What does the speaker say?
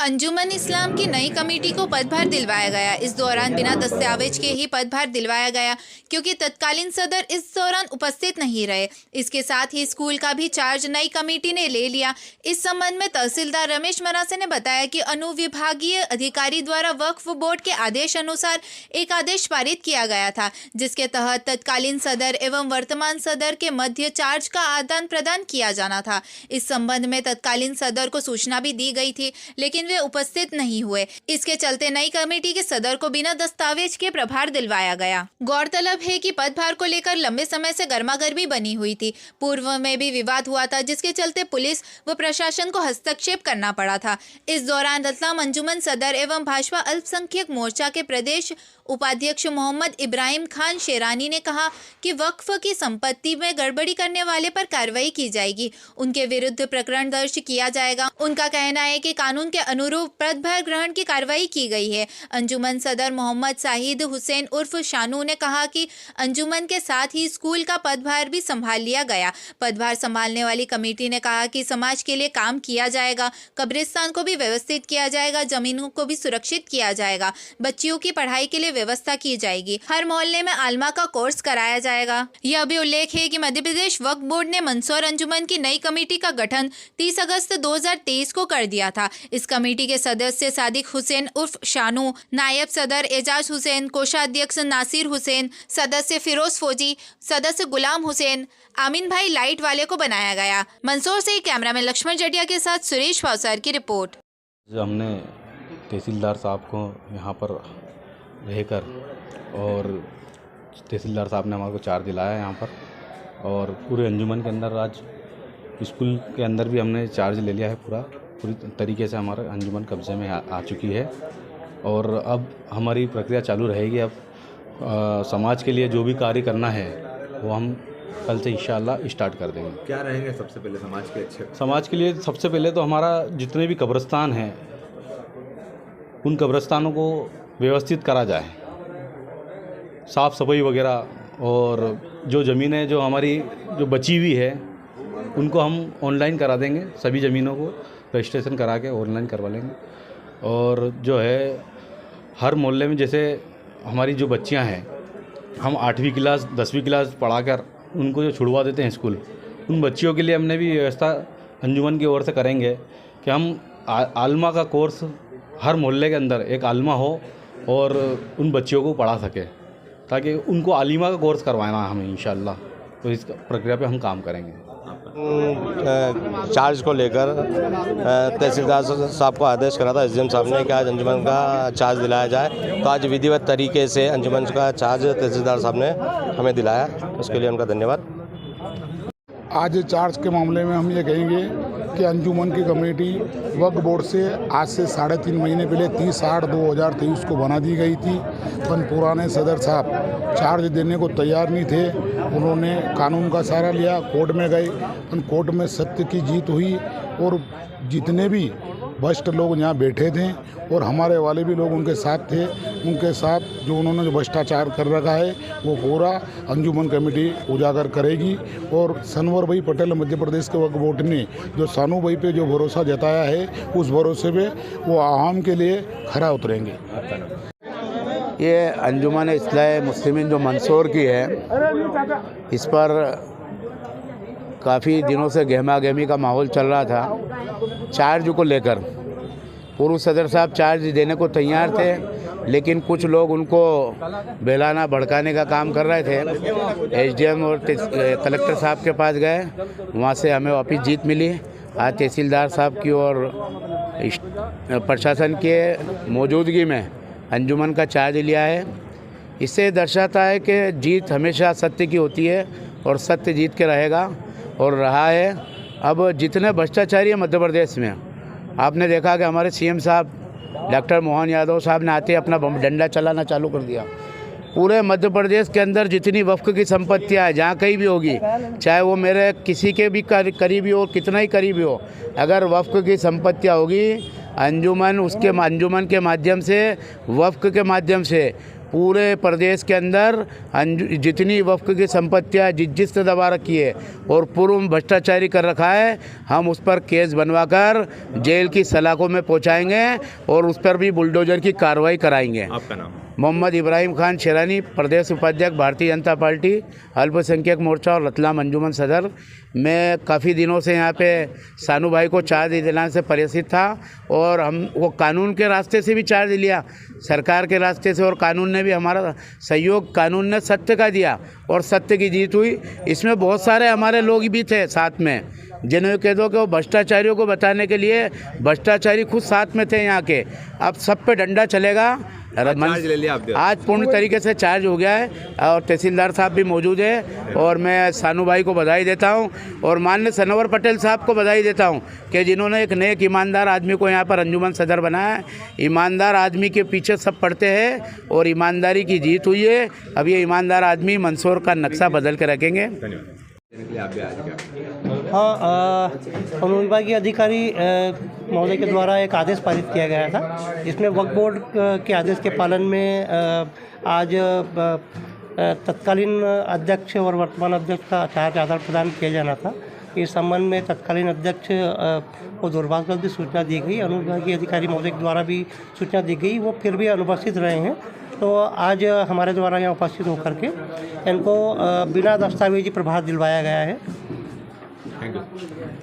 अंजुमन इस्लाम की नई कमेटी को पदभार दिलवाया गया। इस दौरान बिना दस्तावेज के ही पदभार दिलवाया गया क्योंकि तत्कालीन सदर इस दौरान उपस्थित नहीं रहे। इसके साथ ही स्कूल का भी चार्ज नई कमेटी ने ले लिया। इस संबंध में तहसीलदार रमेश मरासे ने बताया कि अनुविभागीय अधिकारी द्वारा वक्फ बोर्ड के आदेश अनुसार एक आदेश पारित किया गया था, जिसके तहत तत्कालीन सदर एवं वर्तमान सदर के मध्य चार्ज का आदान प्रदान किया जाना था। इस संबंध में तत्कालीन सदर को सूचना भी दी गई थी, लेकिन वे उपस्थित नहीं हुए। इसके चलते नई कमेटी के सदर को बिना दस्तावेज के प्रभार दिलवाया गया। गौरतलब है कि पदभार को लेकर लंबे समय से गर्मागर्मी बनी हुई थी। पूर्व में भी विवाद हुआ था, जिसके चलते पुलिस व प्रशासन को हस्तक्षेप करना पड़ा था। इस दौरान रतलाम अंजुमन सदर एवं भाजपा अल्पसंख्यक मोर्चा के प्रदेश उपाध्यक्ष मोहम्मद इब्राहिम खान शेरानी ने कहा कि वक्फ की संपत्ति में गड़बड़ी करने वाले पर कार्रवाई की जाएगी, उनके विरुद्ध प्रकरण दर्ज किया जाएगा। उनका कहना है कि कानून के अनुरूप पदभार ग्रहण की कार्रवाई की गई है। अंजुमन सदर मोहम्मद साहिद हुसैन उर्फ शानू ने कहा कि अंजुमन के साथ ही स्कूल का पदभार भी संभाल लिया गया। पदभार संभालने वाली कमेटी ने कहा कि समाज के लिए काम किया जाएगा, कब्रिस्तान को भी व्यवस्थित किया जाएगा, जमीनों को भी सुरक्षित किया जाएगा, बच्चियों की पढ़ाई के लिए व्यवस्था की जाएगी, हर मोहल्ले में आलमा का कोर्स कराया जाएगा। यह भी उल्लेख है कि मध्य प्रदेश वक्फ बोर्ड ने मंदसौर अंजुमन की नई कमेटी का गठन 30 अगस्त 2023 को कर दिया था। इस कमेटी के सदस्य सादिक हुसैन उर्फ शानू, नायब सदर एजाज हुसैन, कोषाध्यक्ष नासिर हुसैन, सदस्य फिरोज फौजी, सदस्य गुलाम हुसैन, आमीन भाई लाइट वाले को बनाया गया। मंदसौर से कैमरामैन लक्ष्मण जटिया के साथ सुरेश भावसर की रिपोर्ट। हमने तहसीलदार साहब को यहाँ पर रहकर और तहसीलदार साहब ने हमारे को चार्ज दिलाया यहाँ पर, और पूरे अंजुमन के अंदर आज स्कूल के अंदर भी हमने चार्ज ले लिया है। पूरी तरीके से हमारा अंजुमन कब्जे में आ चुकी है, और अब हमारी प्रक्रिया चालू रहेगी। अब समाज के लिए जो भी कार्य करना है वो हम कल से इंशाअल्लाह स्टार्ट कर देंगे। क्या रहेंगे सबसे पहले समाज के अच्छे? समाज के लिए सबसे पहले तो हमारा जितने भी कब्रिस्तान हैं उन कब्रिस्तानों को व्यवस्थित करा जाए, साफ़ सफाई वगैरह, और जो ज़मीनें जो हमारी जो बची हुई है उनको हम ऑनलाइन करा देंगे। सभी ज़मीनों को रजिस्ट्रेशन करा के ऑनलाइन करवा लेंगे। और जो है हर मोहल्ले में जैसे हमारी जो बच्चियां हैं, हम 8वीं क्लास 10वीं क्लास पढ़ाकर उनको जो छुड़वा देते हैं स्कूल, उन बच्चियों के लिए हमने भी व्यवस्था अंजुमन की ओर से करेंगे कि हम आलमा का कोर्स हर मोहल्ले के अंदर एक आलमा हो और उन बच्चियों को पढ़ा सके, ताकि उनको आलिमा का कोर्स करवाना है हमें इंशाअल्लाह। तो इस प्रक्रिया पे हम काम करेंगे। चार्ज को लेकर तहसीलदार साहब को आदेश करा था एसडीएम साहब ने कि आज अंजुमन का चार्ज दिलाया जाए, तो आज विधिवत तरीके से अंजुमन का चार्ज तहसीलदार साहब ने हमें दिलाया, उसके लिए उनका धन्यवाद। आज चार्ज के मामले में हम ये कहेंगे कि अंजुमन की कमेटी वक्फ बोर्ड से आज से 3.5 महीने पहले 30/8/2023 को बना दी गई थी, पर पुराने सदर साहब चार्ज देने को तैयार नहीं थे। उन्होंने कानून का सहारा लिया, कोर्ट में गए, कोर्ट में सत्य की जीत हुई, और जितने भी भ्रष्ट लोग यहाँ बैठे थे और हमारे वाले भी लोग उनके साथ थे, उनके साथ जो उन्होंने जो भ्रष्टाचार कर रखा है वो पूरा अंजुमन कमेटी उजागर करेगी। और सनवर भाई पटेल मध्य प्रदेश के वक्फ बोर्ड ने जो सानू भाई पे जो भरोसा जताया है, उस भरोसे पे वो आवाम के लिए खरा उतरेंगे। ये अंजुमन इस्लाह मुस्लिमीन जो मंदसौर की है, इस पर काफ़ी दिनों से गहमा गहमी का माहौल चल रहा था। चार्ज को लेकर पूर्व सदर साहब चार्ज देने को तैयार थे, लेकिन कुछ लोग उनको बहलाना भड़काने का काम कर रहे थे। एसडीएम और कलेक्टर साहब के पास गए, वहाँ से हमें वापस जीत मिली। आज तहसीलदार साहब की और प्रशासन के मौजूदगी में अंजुमन का चार्ज लिया है। इससे दर्शाता है कि जीत हमेशा सत्य की होती है और सत्य जीत के रहेगा और रहा है। अब जितने भ्रष्टाचारी है मध्य प्रदेश में, आपने देखा कि हमारे सीएम साहब डॉक्टर मोहन यादव साहब ने आते अपना डंडा चलाना चालू कर दिया। पूरे मध्य प्रदेश के अंदर जितनी वक्फ की संपत्तियाँ हैं, जहाँ कहीं भी होगी, चाहे वो मेरे किसी के भी करीबी हो, कितना ही करीबी हो, अगर वक्फ की संपत्तियाँ होगी, अंजुमन के माध्यम से, वक्फ के माध्यम से पूरे प्रदेश के अंदर जितनी वक्फ की संपत्तियाँ जिस ने दबा रखी है और पूर्व भ्रष्टाचारी कर रखा है, हम उस पर केस बनवाकर जेल की सलाखों में पहुंचाएंगे और उस पर भी बुलडोजर की कार्रवाई कराएंगे। आपका नाम? मोहम्मद इब्राहिम खान शेरानी, प्रदेश उपाध्यक्ष भारतीय जनता पार्टी अल्पसंख्यक मोर्चा और रतलाम अंजुमन सदर। मैं काफ़ी दिनों से यहाँ पे सानू भाई को चार्ज दिलाने से परेशान था और हम वो कानून के रास्ते से भी चार्ज लिया, सरकार के रास्ते से, और कानून ने भी हमारा सहयोग, कानून ने सत्य का दिया और सत्य की जीत हुई। इसमें बहुत सारे हमारे लोग भी थे साथ में, जिन्हें कह दो कि वो भ्रष्टाचारियों को बताने के लिए भ्रष्टाचारी खुद साथ में थे यहाँ के। अब सब पे डंडा चलेगा। चार्ज ले लिया आपने? आज पूर्ण तरीके से चार्ज हो गया है और तहसीलदार साहब भी मौजूद है और मैं सानू भाई को बधाई देता हूं और माननीय सनवर पटेल साहब को बधाई देता हूं कि जिन्होंने एक नेक ईमानदार आदमी को यहाँ पर अंजुमन सदर बनाया है। ईमानदार आदमी के पीछे सब पड़ते हैं और ईमानदारी की जीत हुई है। अब ये ईमानदार आदमी मंदसौर का नक्शा बदल के रखेंगे। धन्यवाद। आप भी आज क्या? हाँ, कानून विभागीय अधिकारी महोदय के द्वारा एक आदेश पारित किया गया था। इसमें वक्फ बोर्ड के आदेश के पालन में आज तत्कालीन अध्यक्ष और वर्तमान अध्यक्ष का चार्ज आदान प्रदान किया जाना था। इस संबंध में तत्कालीन अध्यक्ष को दूरभाष भी सूचना दी गई, कानून विभागीय अधिकारी महोदय के द्वारा भी सूचना दी गई, वो फिर भी अनुपस्थित रहे हैं। तो आज हमारे द्वारा यहाँ उपस्थित होकर के इनको बिना दस्तावेजी प्रभार दिलवाया गया है। Thank you.